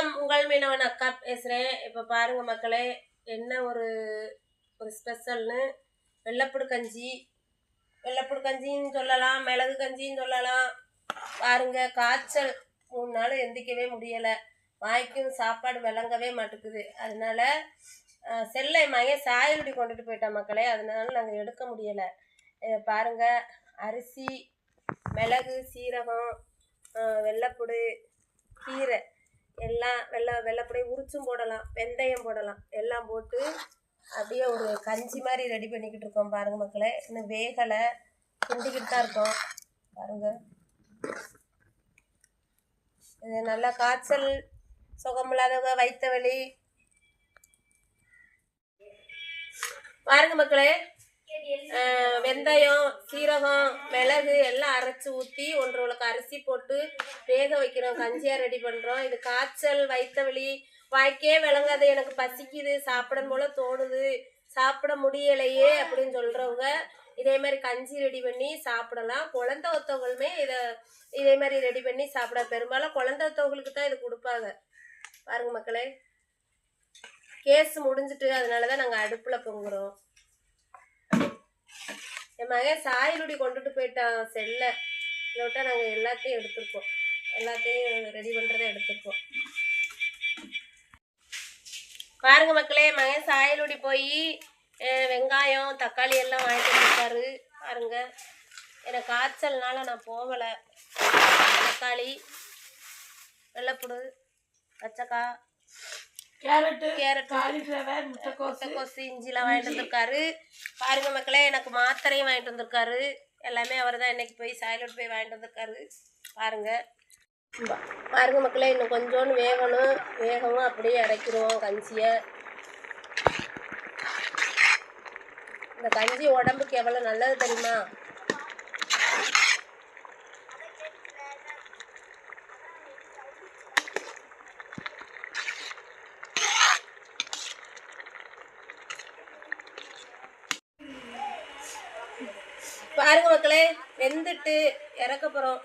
வணக்கம், உங்கள் மீனவன் அக்கா பேசுகிறேன். இப்போ பாருங்க மக்களே, என்ன ஒரு ஸ்பெஷல்னு வெள்ளைப்புடு கஞ்சின்னு சொல்லலாம், மிளகு கஞ்சின்னு சொல்லலாம். பாருங்க, காய்ச்சல் 3 நாள் எந்திக்கவே முடியலை, வாய்க்கும் சாப்பாடு விளங்கவே மாட்டேங்குது. அதனால செல்லை மகன் சாயலுடி கொண்டுட்டு போயிட்டான் மக்களே, அதனால நாங்கள் எடுக்க முடியலை. பாருங்க, அரிசி, மிளகு, சீரகம், வெள்ளைப்புடு, கீரை எல்லாம் வெள்ளைப்படியை உரிச்சும் போடலாம், வெந்தயம் போடலாம், எல்லாம் போட்டு அப்படியே ஒரு கஞ்சி மாதிரி ரெடி பண்ணிக்கிட்டு இருக்கோம். பாருங்கள் மக்களே, இன்னும் வேகலை, கிண்டிக்கிட்டு தான் இருக்கோம். பாருங்கள், இது நல்லா காய்ச்சல் சுகமில்லாதவங்க, வயிற்று வலி. பாருங்க மக்களே, வெந்தயம், சீரகம், மிளகு எல்லாம் அரைச்சி ஊற்றி 1 உலக்கு அரிசி போட்டு வேக வைக்கிறோம், கஞ்சியாக ரெடி பண்ணுறோம். இது காய்ச்சல், வயிற்று வலி, வாய்க்கே விளங்காது, எனக்கு பசிக்குது, சாப்பிடும் போல தோணுது, சாப்பிட முடியலையே அப்படின்னு சொல்கிறவங்க இதே மாதிரி கஞ்சி ரெடி பண்ணி சாப்பிடலாம். குழந்தை ஒத்தவங்களுமே இதே மாதிரி ரெடி பண்ணி சாப்பிட, பெரும்பாலும் குழந்தை ஒத்தவங்களுக்கு தான் இது கொடுப்பாங்க. பாருங்க மக்களே, கேஸ் முடிஞ்சிட்டு அதனால தான் நாங்கள் அடுப்பில் பொங்குறோம். என் மகன் சாயலுடி கொண்டுட்டு போயிட்டான் செல்லை, விட்டா நாங்கள் எல்லாத்தையும் எடுத்துருக்கோம், எல்லாத்தையும் ரெடி பண்ணுறதை எடுத்துருக்கோம். பாருங்க மக்களே, மகன் சாயலுடி போய் வெங்காயம், தக்காளி எல்லாம் வாங்கிட்டு வந்துருக்காரு. பாருங்க, எனக்கு காய்ச்சல்னால நான் போகலை. தக்காளி, வெள்ளைப்புடு, பச்சைக்காய், கேரட், காலிஃப்ளவர், முட்டைக்கோசு, இஞ்சிலாம் வாங்கிட்டு வந்திருக்காரு. பாருங்க மக்களே, எனக்கு மாத்திரையும் வாங்கிட்டு வந்திருக்காரு. எல்லாமே அவர் தான் இன்னைக்கு போய் சாயலோடு போய் வாங்கிட்டு வந்திருக்காரு. பாருங்க மக்களே, இன்னும் கொஞ்சோன்னு வேகணும், அப்படியே இறக்கிடுவோம் கஞ்சியை. இந்த கஞ்சி உடம்புக்கு எவ்வளோ நல்லது தெரியுமா? பாருங்க மக்களே, வெந்துட்டு இறக்க போகிறோம்.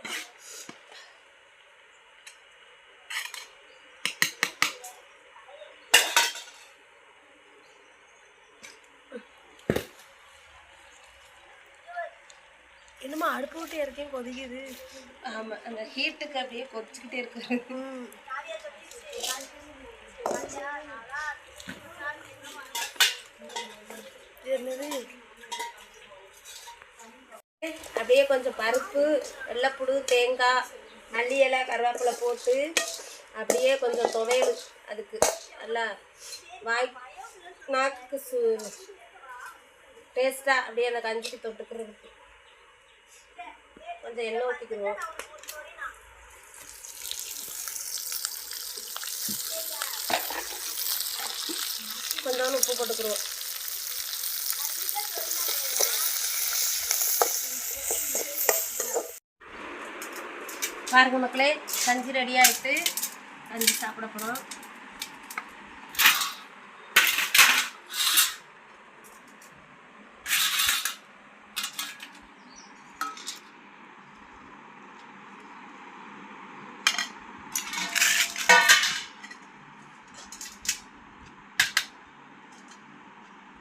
என்னமா அடுப்பு விட்டு இறக்கையும் கொதிக்குது. ஆமாம், அந்த ஹீட்டுக்கு அப்படியே கொதிச்சுக்கிட்டே இருக்கு. என்னது, அப்படியே கொஞ்சம் பருப்பு, வெள்ளைப்புடு, தேங்காய், மல்லி இலை, கருவேப்பிலை போட்டு அப்படியே கொஞ்சம் துவையல், அதுக்கு நல்லா நாக்குக்கு டேஸ்ட்டாக அப்படியே அந்த கஞ்சிக்கு தொட்டுக்கிறதுக்கு கொஞ்சம் எண்ணெய் ஊற்றிக்கிடுவோம். கொஞ்சோண்டு உப்பு போட்டுக்கிடுவோம். பாருங்க மக்களே, கஞ்சி ரெடி ஆகிட்டு கஞ்சி சாப்பிட போகிறோம்.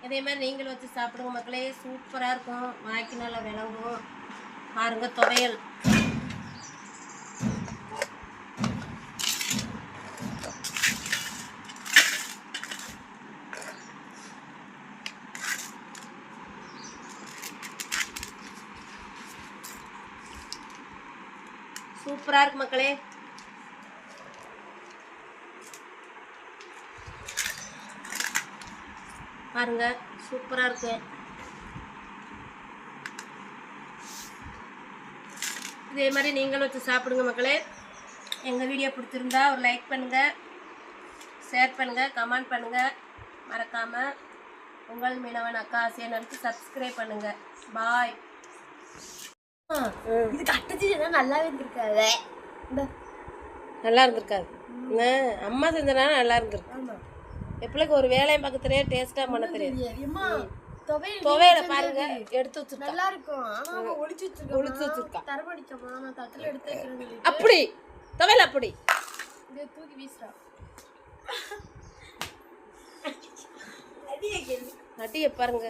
இதே மாதிரி நீங்களும் வச்சு சாப்பிடுங்க மக்களே, சூப்பராக இருக்கும், வாய்க்கு நல்லா விளங்கும். பாருங்க, துவையல். சூப்பராக இருக்கு மக்களே. பாருங்க, சூப்பராக இருக்கு. இதே மாதிரி நீங்களும் வச்சு சாப்பிடுங்க மக்களே. எங்கள் வீடியோ பிடிச்சிருந்தா ஒரு லைக் பண்ணுங்கள், ஷேர் பண்ணுங்கள், கமெண்ட் பண்ணுங்கள். மறக்காமல் உங்கள் மீனவன் அக்கா சேனலுக்கு சப்ஸ்கிரைப் பண்ணுங்கள். பாய். இது கட்டச்சி நல்லாவே இருந்திருக்காது, நல்லா இருந்திருக்காது. அம்மா செஞ்சனால நல்லா இருந்திருக்கு. எப்பளுக்கு ஒரு வேலையும் பக்கத்துலேயே டேஸ்ட்டாக பண்ண தெரியாது. துவையில பாருங்க, எடுத்து வச்சிருக்கா, நல்லா இருக்கும். ஆனா ஒளிச்சு வச்சிருக்கா, தரமடிக்கமா நான் தட்டல எடுத்து வைக்கிறது. அப்படி துவையில அப்படி அப்படியே தூக்கி வீசுறா. அடியை பாருங்க.